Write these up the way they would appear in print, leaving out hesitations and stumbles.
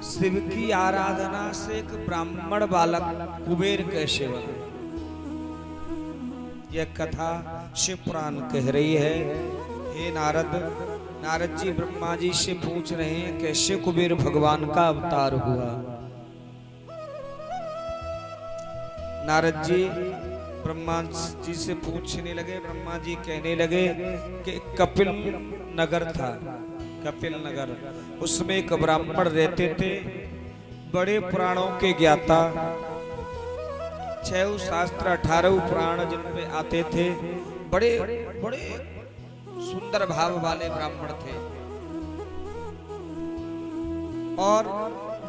शिव की आराधना से एक ब्राह्मण बालक कुबेर कैसे बना, यह कथा शिव पुराण कह रही है। हे नारद, नारद जी ब्रह्मा जी से पूछ रहे हैं कैसे कुबेर भगवान का अवतार हुआ। नारद जी ब्रह्मा जी से पूछने लगे। ब्रह्मा जी कहने लगे कि कपिल नगर था, कपिल नगर, उसमें एक ब्राह्मण रहते थे, बड़े पुराणों के ज्ञाता, 6 शास्त्र 18 पुराण जिन पे आते थे, बड़े बड़े सुंदर भाव वाले ब्राह्मण थे और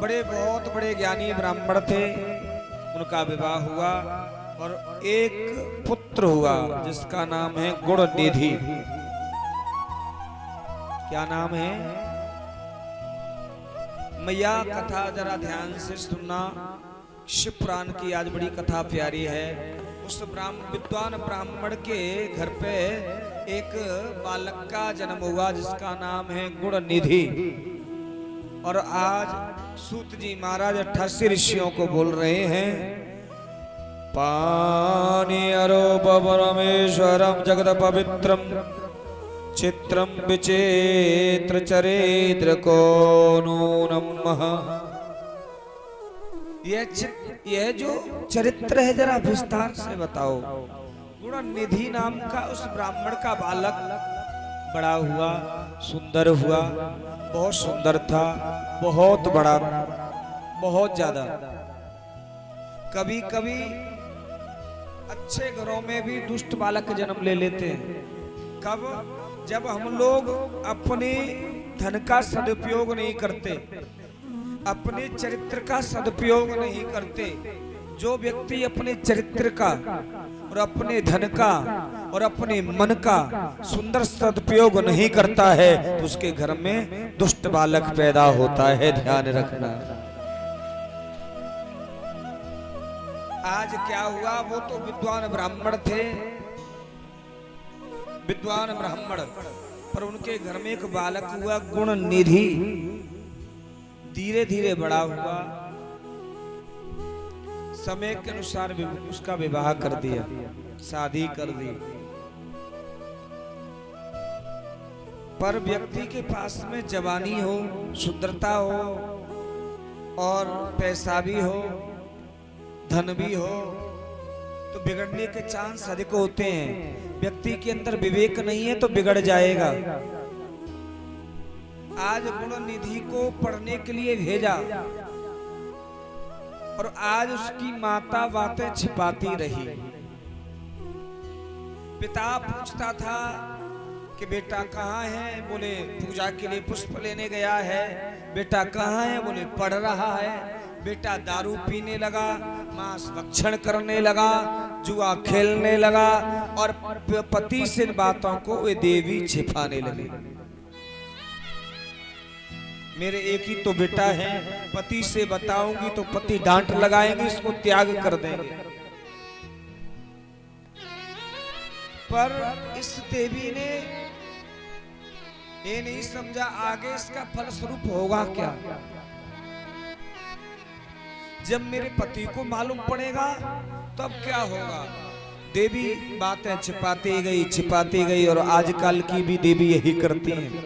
बड़े बहुत बड़े ज्ञानी ब्राह्मण थे। उनका विवाह हुआ और एक पुत्र हुआ जिसका नाम है गुणनिधि। क्या नाम है? मैया कथा जरा ध्यान से सुनना, शिव पुराण की आज बड़ी कथा प्यारी है। उस विद्वान ब्राह्मण के घर पे एक बालक का जन्म हुआ जिसका नाम है गुणनिधि। और आज सूत जी महाराज 88 ऋषियों को बोल रहे हैं, पानी अरोपरमेश्वरम जगत पवित्रम चित्रम विचित्र चरित्र को नूनम। यह जो चरित्र है जरा विस्तार से बताओ। गुणनिधि नाम का उस ब्राह्मण का बालक बड़ा हुआ, सुंदर हुआ, बहुत सुंदर था, बहुत बड़ा, बहुत ज्यादा। कभी कभी अच्छे घरों में भी दुष्ट बालक जन्म ले लेते हैं। कब? जब हम लोग अपने धन का सदुपयोग नहीं करते, अपने चरित्र का सदुपयोग नहीं करते। जो व्यक्ति अपने चरित्र का और अपने धन का और अपने मन का सुंदर सदुपयोग नहीं करता है तो उसके घर में दुष्ट बालक पैदा होता है, ध्यान रखना। आज क्या हुआ, वो तो विद्वान ब्राह्मण थे, विद्वान ब्राह्मण, पर उनके घर में एक बालक हुआ गुणनिधि। धीरे धीरे बड़ा हुआ, समय के अनुसार उसका विवाह कर दिया, शादी कर दी। पर व्यक्ति के पास में जवानी हो, सुंदरता हो और पैसा भी हो, धन भी हो, तो बिगड़ने के चांस अधिक होते हैं। व्यक्ति के अंदर विवेक नहीं है तो बिगड़ जाएगा। आज गुणनिधि को पढ़ने के लिए भेजा और आज उसकी माता बातें छिपाती रही। पिता पूछता था कि बेटा कहाँ है? बोले पूजा के लिए पुष्प लेने गया है। बेटा कहाँ है? बोले पढ़ रहा है। बेटा दारू पीने लगा, मांस भक्षण करने लगा, जुआ खेलने लगा और पति से बातों को वे देवी छिपाने लगी। मेरे एक ही तो बेटा है, पति से बताऊंगी तो पति डांट लगाएंगे, इसको त्याग कर देंगे। पर इस देवी ने ये नहीं समझा आगे इसका फलस्वरूप होगा क्या। जब मेरे पति को मालूम पड़ेगा तब क्या होगा। देवी बातें छिपाती गई और आजकल की भी देवी यही करती हैं।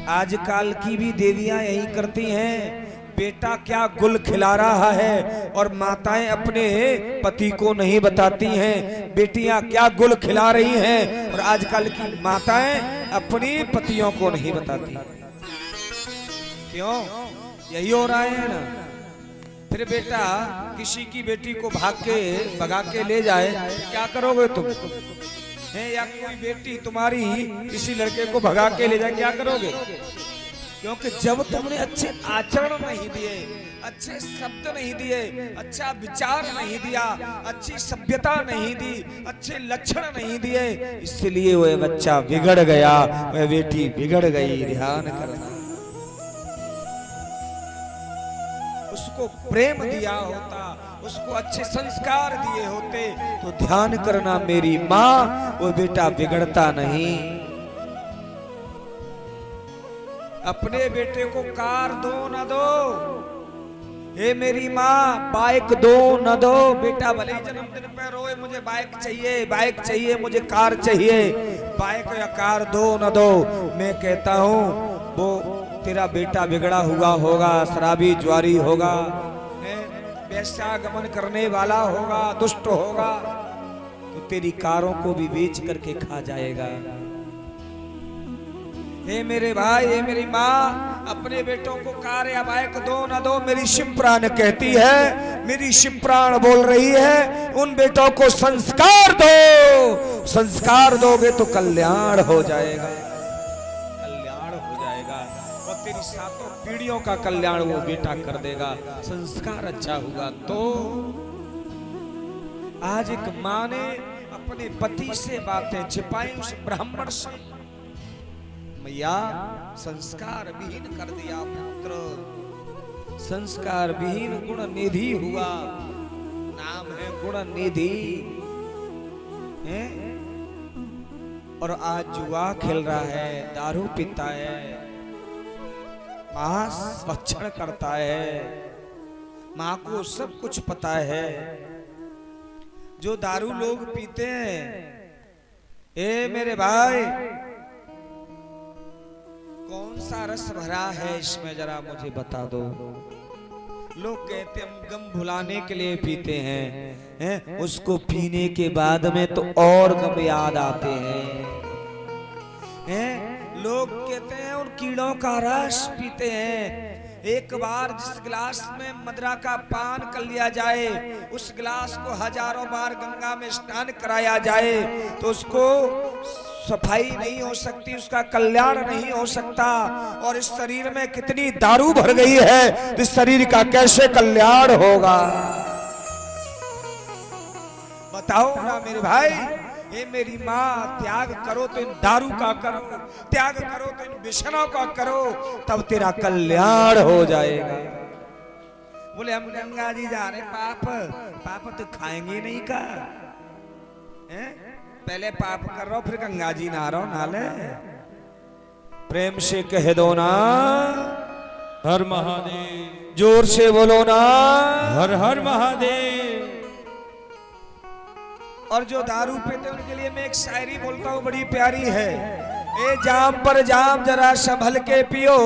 आजकल की भी देवियां यही करती हैं। बेटा क्या गुल खिला रहा है और माताएं अपने पति को नहीं बताती हैं। बेटियां क्या गुल खिला रही हैं और आजकल की माताएं अपने पतियों को नहीं बताती। क्यों? यही हो रहा है ना। फिर बेटा किसी की बेटी को भगा के ले जाए, क्या करोगे तुम? है या कोई बेटी तुम्हारी किसी लड़के को भगा के ले जाए, क्या करोगे? क्योंकि जब तुमने अच्छे आचरण नहीं दिए, अच्छे शब्द नहीं दिए, अच्छा विचार नहीं दिया, अच्छी सभ्यता नहीं दी, अच्छे लक्षण नहीं दिए, इसलिए वह बच्चा बिगड़ गया, वह बेटी बिगड़ गई। ध्यान करना। उसको प्रेम दिया होता, उसको अच्छे संस्कार दिए होते तो ध्यान करना मेरी माँ, वो बेटा बिगड़ता नहीं। अपने बेटे को कार दो न दो, हे मेरी माँ बाइक दो न दो। बेटा भले ही जन्मदिन पे रोए मुझे बाइक चाहिए, बाइक चाहिए, मुझे कार चाहिए, बाइक या कार दो न दो। मैं कहता हूँ वो तेरा बेटा बिगड़ा हुआ होगा, शराबी जुआरी होगा, वेश्यागमन करने वाला होगा, दुष्ट होगा, तो तेरी कारों को भी बेच करके खा जाएगा। हे मेरे भाई, हे मेरी माँ, अपने बेटों को कार या बाइक दो ना दो। मेरी शिवप्राण कहती है, मेरी शिवप्राण बोल रही है, उन बेटों को संस्कार दो। संस्कार दोगे तो कल्याण हो जाएगा, कल्याण हो जाएगा, और तेरी सातों पीढ़ियों का कल्याण वो बेटा कर देगा। संस्कार अच्छा हुआ तो। आज एक माँ ने अपने पति से बातें छिपाई उस ब्राह्मण से। मैया संस्कार विहीन कर दिया पुत्र, संस्कार विहीन गुण निधि हुआ, नाम है गुण निधि है, और आज जुआ खेल रहा है, दारू पीता है, मांस भक्षण करता है, माँ को सब कुछ पता है। जो दारू लोग पीते हैं, ए मेरे भाई, कौन सा रस भरा है इसमें जरा मुझे बता दो। लोग कहते हम गम भुलाने के लिए पीते हैं, उसको पीने के बाद में तो और गम याद आते हैं। लोग कहते हैं उन कीड़ों का रस पीते हैं। एक बार जिस गिलास में मदरा का पान कर लिया जाए, उस गिलास को हजारों बार गंगा में स्नान कराया जाए तो उसको सफाई नहीं हो सकती, उसका कल्याण नहीं हो सकता। और इस शरीर में कितनी दारू भर गई है, इस शरीर का कैसे कल्याण होगा? बताओ ना मेरे भाई। हे मेरी माँ, त्याग करो तो इन दारू का करो, त्याग करो तो इन विषयों का करो, तब तेरा कल्याण हो जाएगा। बोले हम गंगा जी जा रहे, पाप तो खाएंगे नहीं का है? पहले पाप कर रहा हो फिर गंगा जी नहा रहा हो, नहा ले। प्रेम से कह दो ना हर महादेव, जोर से बोलो ना हर हर महादेव। और जो दारू पीते उनके लिए मैं एक शायरी बोलता हूँ, बड़ी प्यारी है। ए जाम पर जाम जरा संभल के पियो,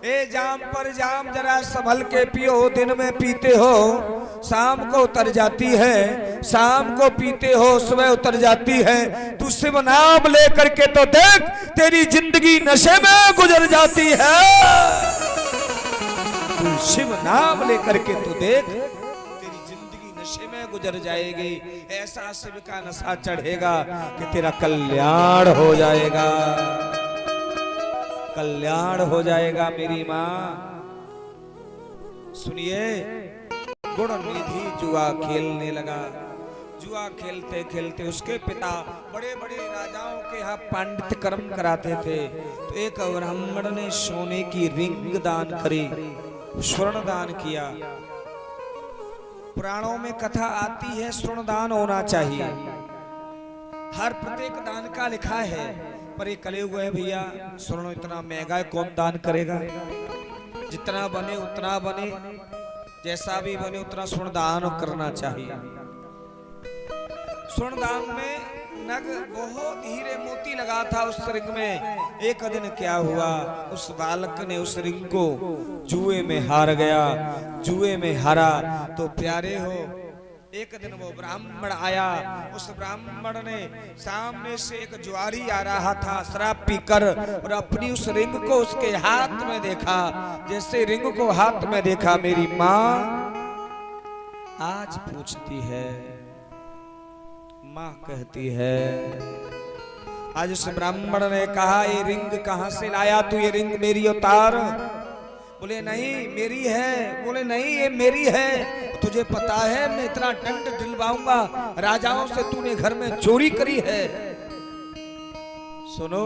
ए जाम पर जाम जरा संभल के पियो, दिन में पीते हो शाम को उतर जाती है, शाम को पीते हो सुबह उतर जाती है। तू शिव नाम लेकर के तो देख, तेरी जिंदगी नशे में गुजर जाती है। तू शिव नाम लेकर के तो देख, तेरी जिंदगी नशे में गुजर जाएगी। ऐसा शिव का नशा चढ़ेगा कि तेरा कल्याण हो जाएगा, कल्याण हो जाएगा। मेरी माँ सुनिए, गुण निधि जुआ खेलने लगा। जुआ खेलते खेलते उसके पिता बड़े बड़े राजाओं के यहाँ पांडित्य कर्म कराते थे। तो एक ब्राह्मण ने सोने की रिंग दान करी, स्वर्ण दान किया। पुराणों में कथा आती है स्वर्ण दान होना चाहिए, हर प्रत्येक दान का लिखा है, पर ये कले हुए है भैया, स्वर्ण इतना महंगा है, कौन दान करेगा? जितना बने उतना बने, जैसा भी बने उतना स्वर्ण दान करना चाहिए। स्वर्ण दान में नग बहुत हीरे मोती लगा था उस रिंग में। एक दिन क्या हुआ, उस बालक ने उस रिंग को जुए में हार गया। जुए में हारा तो प्यारे हो, एक दिन वो ब्राह्मण आया। उस ब्राह्मण ने सामने से एक जुआरी आ रहा था शराब पीकर, और अपनी उस रिंग को उसके हाथ में देखा। जैसे रिंग को हाथ में देखा, मेरी माँ आज पूछती है, माँ कहती है, आज उस ब्राह्मण ने कहा ये रिंग कहाँ से लाया तू? ये रिंग मेरी उतार। बोले नहीं मेरी है। बोले नहीं ये मेरी है। तुझे पता है मैं इतना दंड दिलवाऊंगा राजाओं से, तूने घर में चोरी करी है। सुनो,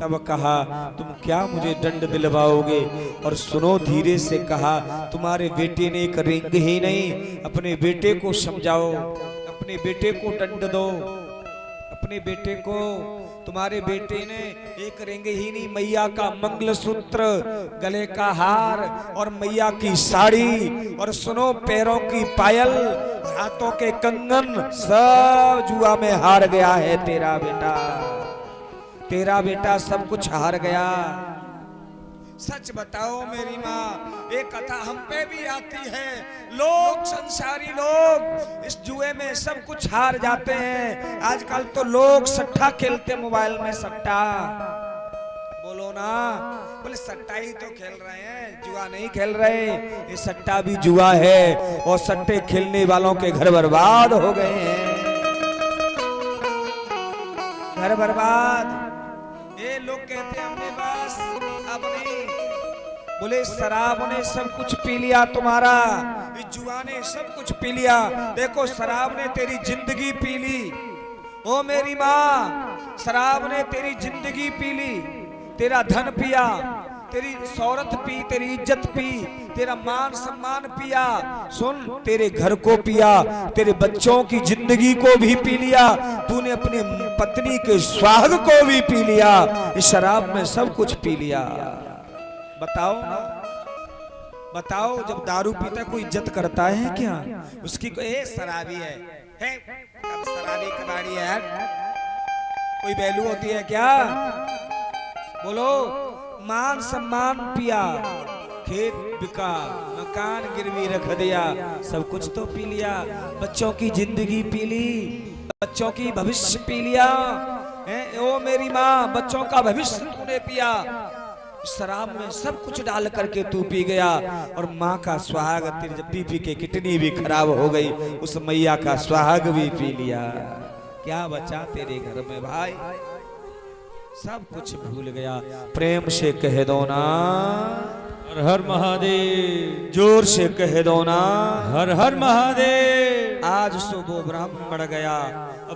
तब कहा तुम क्या मुझे दंड दिलवाओगे? और सुनो, धीरे से कहा, तुम्हारे बेटे ने एक रिंग ही नहीं, अपने बेटे को समझाओ, अपने बेटे को दंड दो, अपने बेटे को तुम्हारे बेटे ने एक रिंग ही नहीं, मैया का मंगलसूत्र, गले का हार और मैया की साड़ी और सुनो पैरों की पायल, हाथों के कंगन, सब जुआ में हार गया है तेरा बेटा। तेरा बेटा सब कुछ हार गया। सच बताओ मेरी माँ, एक कथा हम पे भी आती है। लोग, संसारी लोग इस जुए में सब कुछ हार जाते हैं। आजकल तो लोग सट्टा खेलते, मोबाइल में सट्टा। बोलो ना, बोले सट्टा ही तो खेल रहे हैं, जुआ नहीं खेल रहे। ये सट्टा भी जुआ है और सट्टे खेलने वालों के घर बर्बाद हो गए हैं, घर बर्बाद। ये लोग कहते हैं हमने बस अब नहीं, बोले शराब ने सब कुछ पी लिया तुम्हारा, इस जुआ ने सब कुछ पी लिया। देखो शराब ने तेरी जिंदगी पी ली। ओ मेरी माँ, शराब ने तेरी जिंदगी पी ली, तेरा धन पिया, तेरी शौहरत पी, तेरी इज्जत पी, तेरा मान सम्मान पिया। सुन, तेरे घर को पिया, तेरे बच्चों की जिंदगी को भी पी लिया, तूने अपनी पत्नी के सुहाग को भी पी लिया। इस शराब में सब कुछ पी लिया। बताओ बताओ, जब दारू पीता कोई इज्जत करता है क्या? उसकी कोई शराबी है, अब शराबी कबाड़ी है, कोई वैल्यू होती है क्या? बोलो, मान सम्मान पिया, खेत बिका, मकान गिरवी रख दिया, सब कुछ तो पी लिया। बच्चों की जिंदगी पी ली, बच्चों की भविष्य पी लिया। ओ मेरी माँ, बच्चों का भविष्य तूने पिया। शराब में सब कुछ डाल करके तू पी गया। और माँ का सुहाग, तेरी जब पी के किडनी भी खराब हो गई, उस मैया का सुहाग भी पी लिया। क्या बचा तेरे घर में भाई? सब कुछ भूल गया। प्रेम से कह दो ना, हर हर महादेव। जोर से कह दो ना, हर हर महादेव। आज सुबह ब्राह्मण गया,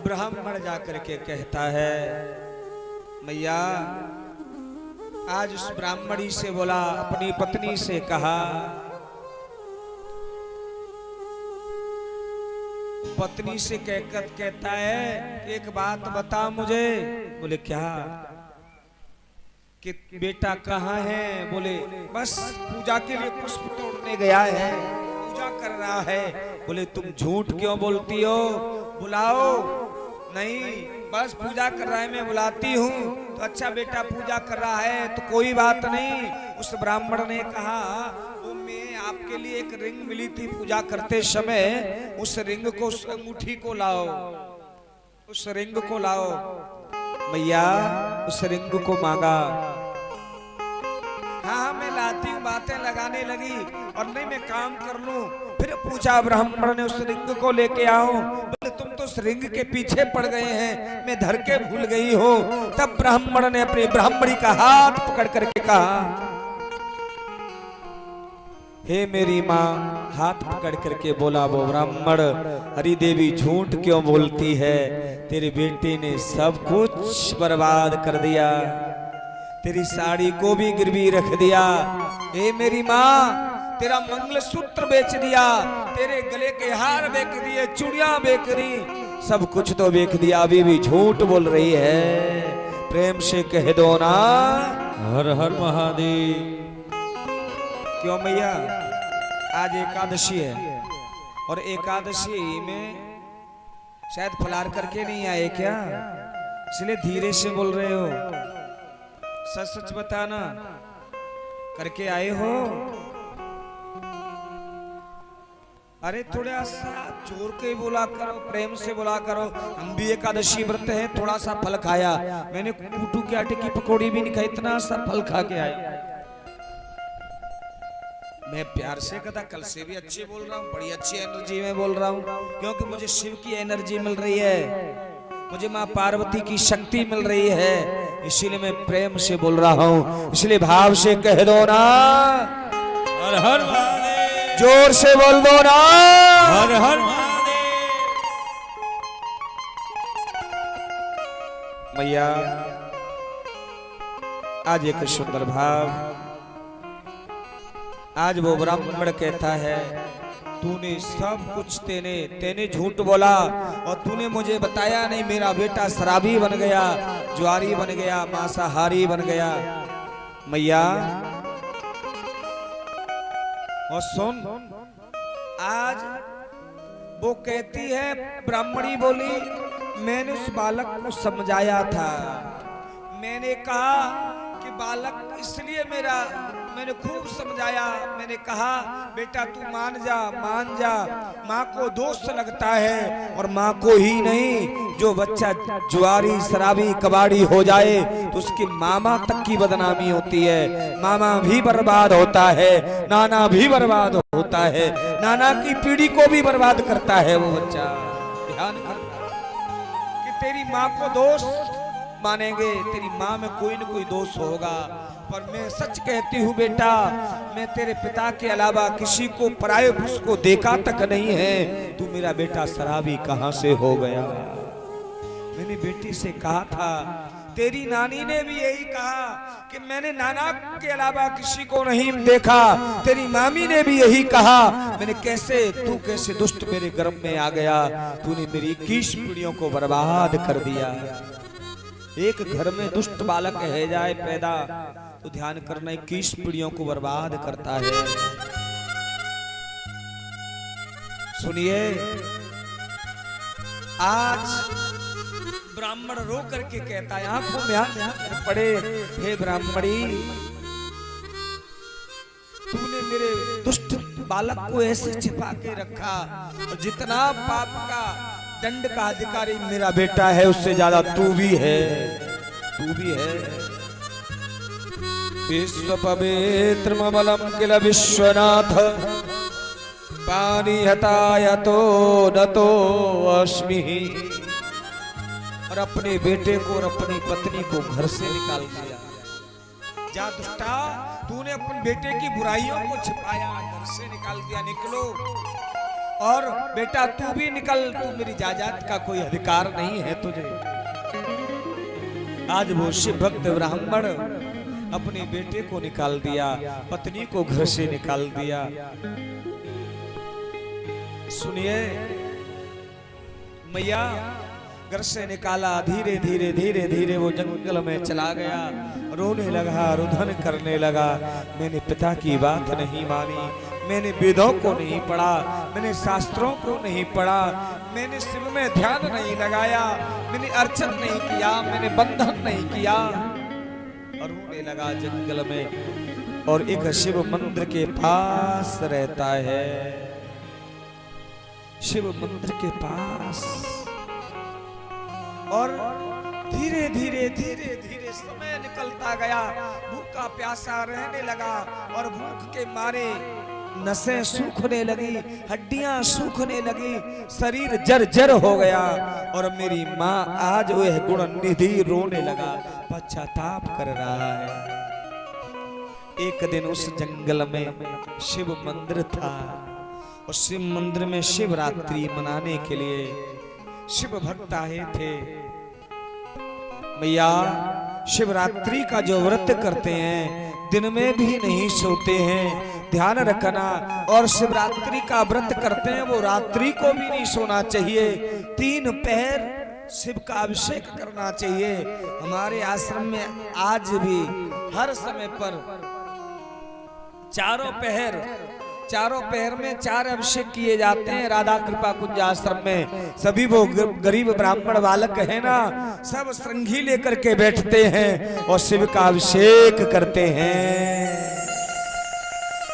ब्राह्मण जाकर के कहता है, मैया, आज उस ब्राह्मणी से बोला, अपनी पत्नी से कहा, पत्नी से कहकर कहता है, एक बात बता मुझे। बोले क्या? कि बेटा कहाँ है? बोले बस पूजा के लिए पुष्प तोड़ने गया है, पूजा कर रहा है। बोले तुम झूठ क्यों बोलती हो? बुलाओ। नहीं, बस पूजा कर रहा है, मैं बुलाती हूँ। तो अच्छा बेटा पूजा कर रहा है तो कोई बात नहीं। उस ब्राह्मण ने कहा, वो मैं आपके लिए एक रिंग मिली थी पूजा करते समय, उस रिंग को, उस अंगूठी को लाओ, उस रिंग को लाओ। मैया उस रिंग को मांगा। हाँ मैं लाती हूँ, बातें लगाने लगी, और नहीं मैं काम कर लूं। फिर पूछा ब्राह्मण ने, उस रिंग को लेके आओ। बोले तुम तो उस रिंग के पीछे पड़ गए हैं, मैं धर के भूल गई हूँ। तब ब्राह्मण ने अपनी ब्राह्मणी का हाथ पकड़ करके कहा, हे मेरी माँ। हाथ पकड़ करके बोला वो ब्राह्मण, हरि देवी झूठ क्यों बोलती है? तेरे बेटे ने सब कुछ बर्बाद कर दिया, तेरी साड़ी को भी गिरवी रख दिया। हे मेरी माँ, तेरा मंगलसूत्र बेच दिया, तेरे गले के हार बेच दिए, चूड़ियां बेच दी, सब कुछ तो बेच दिया, अभी भी झूठ बोल रही है। प्रेम से कह दो ना, हर हर महादेव। क्यों मैया? आज एकादशी है, और एकादशी में शायद फलार करके नहीं आए क्या? इसलिए धीरे से बोल रहे हो। सच सच बताना, करके आए हो? अरे थोड़ा सा जोर के बोला करो, प्रेम से बोला करो। हम भी एकादशी व्रत है, थोड़ा सा फल खाया। मैंने कूटू के आटे की पकौड़ी भी नहीं खाई, इतना सा फल खा के आया। मैं प्यार से कहता, कल से भी अच्छे बोल रहा हूँ, बड़ी अच्छी एनर्जी में बोल रहा हूँ, क्योंकि मुझे शिव की एनर्जी मिल रही है, मुझे माँ पार्वती की शक्ति मिल रही है, इसीलिए मैं प्रेम से बोल रहा हूँ। इसलिए भाव से कह दो ना, हर हर महादेव। जोर से बोल दो ना, हर हर महादेव। मैया आज एक सुंदर भाव। आज वो ब्राह्मण कहता है, तूने सब कुछ तेने झूठ बोला, और तूने मुझे बताया नहीं, मेरा बेटा शराबी बन गया, ज्वारी बन गया, मांसाहारी बन गया। मैया और सुन, आज वो कहती है, ब्राह्मणी बोली, मैंने उस बालक को समझाया था। मैंने कहा कि बालक इसलिए मैंने खूब समझाया। मैंने कहा बेटा तू मान जा, मान जा। माँ को दोस्त लगता है, और माँ को ही नहीं, जो बच्चा जुआरी शराबी कबाड़ी हो जाए तो उसकी मामा तक की बदनामी होती है। मामा भी बर्बाद होता है, नाना भी बर्बाद होता है, नाना की पीढ़ी को भी बर्बाद करता है वो बच्चा। ध्यान कर कि तेरी माँ को दोस्त मानेंगे, तेरी माँ में कोई न कोई दोष होगा, पर मैं सच कहती हूँ बेटा, मैं तेरे पिता के अलावा किसी को पराये पुरुष को देखा तक नहीं है। तू मेरा बेटा शराबी कहाँ से हो गया? मैंने बेटी से कहा था, तेरी नानी ने भी यही कहा कि मैंने नाना के अलावा किसी को नहीं देखा। तेरी मामी ने भी यही कहा। मैंने तू कैसे दुष्ट मेरे गर्भ में आ गया? तूने मेरी 21 पीढ़ियों को बर्बाद कर दिया। एक घर में दुष्ट बालक है जाए पैदा तो ध्यान करना 21 पीढ़ियों को बर्बाद करता है। सुनिए, आज ब्राह्मण रो करके कहता है, आंखों में आंख पड़े, हे ब्राह्मणी, तूने मेरे दुष्ट बालक को ऐसे छिपा के रखा, और जितना पाप का दंड का अधिकारी मेरा बेटा है, उससे ज्यादा तू भी है, तू भी है। विश्व पवित्र ममलम किल विश्वनाथ, पानी हताय तो नतो अस्मि। और अपने बेटे को और अपनी पत्नी को घर से निकाल दिया। जा दुष्टा, तूने अपने बेटे की बुराइयों को छिपाया, घर से निकाल दिया, निकलो। और बेटा तू भी निकल, तू मेरी जायदाद का कोई अधिकार नहीं है तुझे। आज वो शिव भक्त ब्राह्मण अपने बेटे को निकाल दिया, पत्नी को घर से निकाल दिया। सुनिए मैया, घर से निकाला, धीरे धीरे धीरे धीरे वो जंगल में चला गया, रोने लगा, रुदन करने लगा। मैंने पिता की बात नहीं मानी, मैंने वेदों को नहीं पढ़ा, मैंने शास्त्रों को नहीं पढ़ा, मैंने शिव में ध्यान नहीं लगाया, मैंने अर्चन नहीं किया, मैंने बंधन नहीं किया। और रोने लगा जंगल में, और एक शिव मंदिर के पास रहता है, शिव मंदिर के पास। और धीरे धीरे धीरे धीरे समय निकलता गया, भूखा प्यासा रहने लगा, और भूख के मारे नसें सूखने लगी, हड्डियां सूखने लगी, शरीर जर्जर हो गया। और मेरी माँ आज वह गुण निधि रोने लगा, पश्चाताप कर रहा है। एक दिन उस जंगल में शिव मंदिर था, और शिव मंदिर में शिवरात्रि मनाने के लिए शिव भक्त आए थे। मैया, शिवरात्रि का जो व्रत करते हैं, दिन में भी नहीं सोते हैं, ध्यान रखना। और शिवरात्रि का व्रत करते हैं, वो रात्रि को भी नहीं सोना चाहिए, 3 पहर शिव का अभिषेक करना चाहिए। हमारे आश्रम में आज भी हर समय पर चारों पहर में 4 अभिषेक किए जाते हैं। राधा कृपा कुंज आश्रम में सभी वो गरीब ब्राह्मण बालक है ना, सब श्रृंगी लेकर के बैठते हैं और शिव का अभिषेक करते हैं।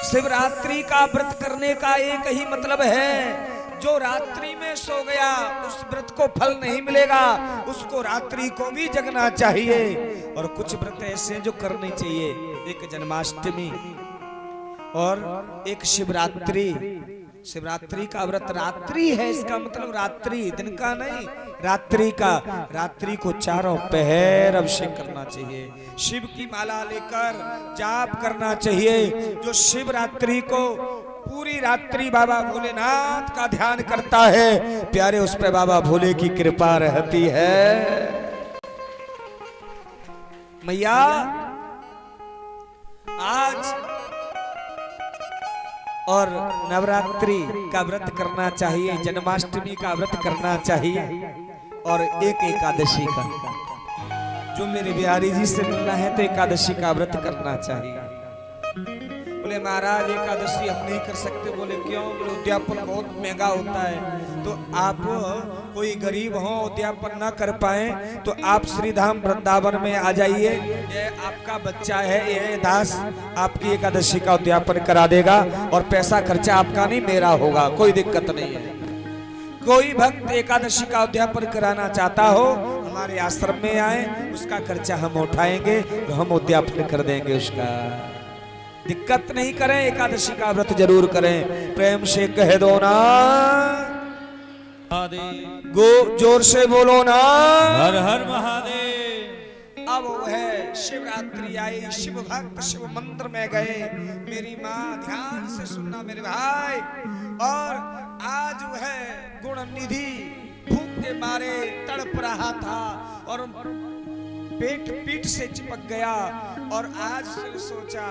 शिवरात्रि का व्रत करने का एक ही मतलब है, जो रात्रि में सो गया उस व्रत को फल नहीं मिलेगा, उसको रात्रि को भी जगना चाहिए। और कुछ व्रत ऐसे जो करने चाहिए, एक जन्माष्टमी और एक शिवरात्रि। शिवरात्रि का व्रत रात्रि है, इसका मतलब रात्रि, दिन का नहीं, रात्रि का। रात्रि को 4 पहर अभिषेक करना चाहिए, शिव की माला लेकर जाप करना चाहिए। जो शिवरात्रि को पूरी रात्रि बाबा भोलेनाथ का ध्यान करता है, प्यारे उस पे बाबा भोले की कृपा रहती है। मैया, आज और नवरात्रि का व्रत करना चाहिए, जन्माष्टमी का व्रत करना चाहिए, और एक एकादशी का। जो मेरे बिहारी जी से मिलना है तो एकादशी का व्रत करना चाहिए। बोले महाराज एकादशी हम नहीं कर सकते। बोले क्यों? बोले उद्यापन बहुत महंगा होता है। तो आप कोई गरीब हो उद्यापन ना कर पाए तो आप श्रीधाम वृंदावन में आ जाइए। ये आपका बच्चा है, ये दास आपकी एकादशी का उद्यापन करा देगा और पैसा खर्चा आपका नहीं मेरा होगा, कोई दिक्कत नहीं है। कोई भक्त एकादशी का उद्यापन कराना चाहता हो हमारे आश्रम में आए, उसका खर्चा हम उठाएंगे, तो हम उद्यापन कर देंगे उसका। दिक्कत नहीं करें, एकादशी का व्रत जरूर करें। प्रेम से कह दो ना महादेव। गो, जोर से बोलो ना हर हर महादेव। अब वो है शिवरात्रि आई, शिव भक्त शिव मंदिर में गए। मेरी माँ ध्यान से सुनना मेरे भाई। और आज वो है गुण निधि भूख के मारे तड़प रहा था और पेट पीठ से चिपक गया। और आज फिर सोचा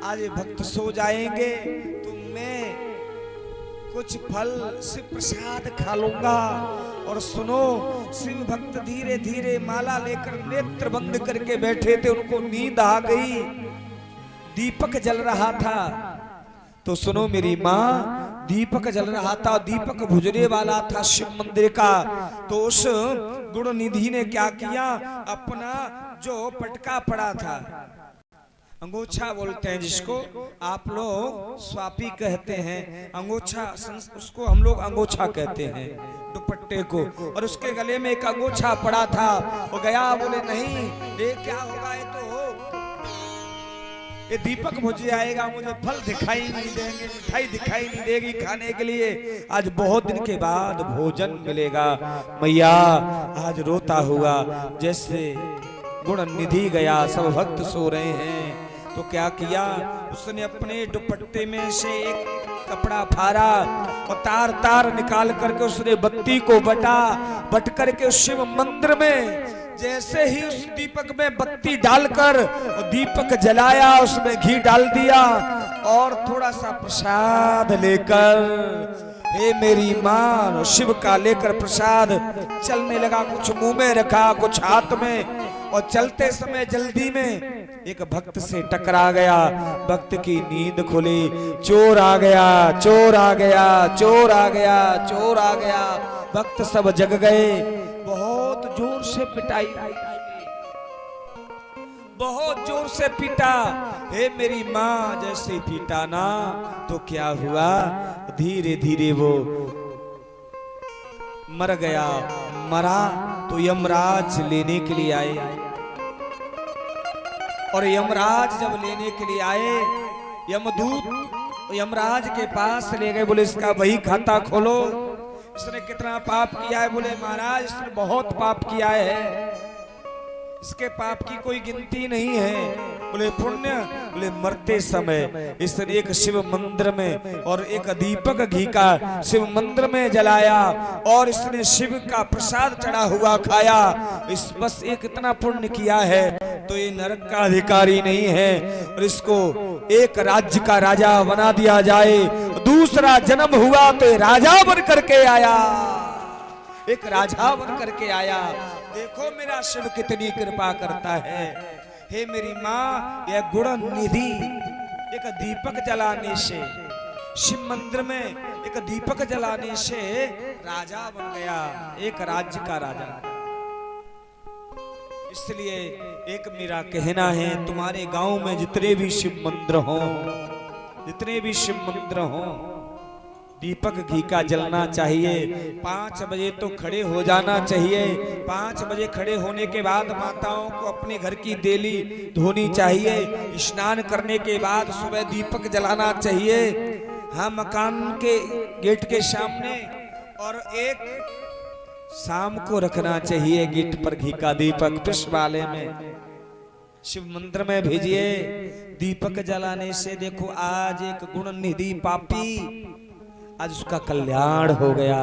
आज ये भक्त सो जाएंगे तो मैं कुछ फल से प्रसाद खा लूंगा। और सुनो, शिव भक्त धीरे धीरे माला लेकर नेत्र बंद करके बैठे थे, उनको नींद आ गई। दीपक जल रहा था तो सुनो मेरी माँ, दीपक जल रहा था, दीपक बुझने वाला था शिव मंदिर का। तो उस गुण निधि ने क्या किया, अपना जो पटका पड़ा था, अंगोछा बोलते हैं जिसको आप लोग स्वापी कहते हैं, अंगोछा उसको हम लोग अंगोछा कहते हैं दुपट्टे को। और उसके गले में एक अंगोछा पड़ा था। वो गया, बोले नहीं ये क्या होगा, ये तो ये दीपक बुझ जाएगा, मुझे फल दिखाई नहीं देंगे, मिठाई दिखाई नहीं देगी खाने के लिए। आज बहुत दिन के बाद भोजन मिलेगा। मैया आज रोता हुआ जैसे गुण निधि गया, सब भक्त सो रहे हैं। तो क्या किया, उसने अपने दुपट्टे में से एक कपड़ा फाड़ा और तार तार निकाल करके उसने बत्ती को बट करके उस शिव मंदिर में जैसे ही उस दीपक में बत्ती डालकर दीपक जलाया, उसमें घी डाल दिया और थोड़ा सा प्रसाद लेकर, हे मेरी मां, शिव का लेकर प्रसाद चलने लगा। कुछ मुंह में रखा, कुछ हाथ में। और चलते समय जल्दी में एक भक्त से टकरा गया। भक्त की नींद खुली, चोर आ गया, चोर आ गया, चोर आ गया, चोर आ गया। भक्त सब जग गए। बहुत जोर से पिटाई, बहुत जोर से पीटा। हे मेरी माँ, जैसे पीटा ना तो क्या हुआ, धीरे धीरे वो मर गया। मरा तो यमराज लेने के लिए आए। और यमराज जब लेने के लिए आए, यमदूत यमराज के पास ले गए। बोले इसका वही खाता खोलो, इसने कितना पाप किया है। बोले महाराज इसने बहुत पाप किया है, इसके पाप की कोई गिनती नहीं है। बोले पुण्य, बोले मरते समय इसने एक शिव मंदिर में और एक दीपक घी का शिव मंदिर में जलाया और इसने शिव का प्रसाद चढ़ा हुआ खाया। इस बस एक इतना पुण्य किया है तो ये नरक का अधिकारी नहीं है और इसको एक राज्य का राजा बना दिया जाए। दूसरा जन्म हुआ तो ये राजा बन करके आया, एक राजा बन करके आया। देखो मेरा शिव कितनी कृपा करता है। हे मेरी माँ, यह गुण निधि एक दीपक जलाने से, शिव मंदिर में एक दीपक जलाने से राजा बन गया, एक राज्य का राजा। इसलिए एक मेरा कहना है, तुम्हारे गांव में जितने भी शिव मंदिर हों, जितने भी शिव मंदिर हों, दीपक घी का जलना चाहिए। 5 बजे तो खड़े हो जाना चाहिए। 5 बजे खड़े होने के बाद माताओं को अपने घर की देली धोनी चाहिए। स्नान करने के बाद सुबह दीपक जलाना चाहिए। हाँ, मकान के गेट के सामने, और एक शाम को रखना चाहिए गेट पर घी का दीपक पुष्पालय में। शिव मंदिर में भेजिए दीपक जलाने से। देखो आज एक गुण निधि पापी, आज उसका कल्याण हो गया।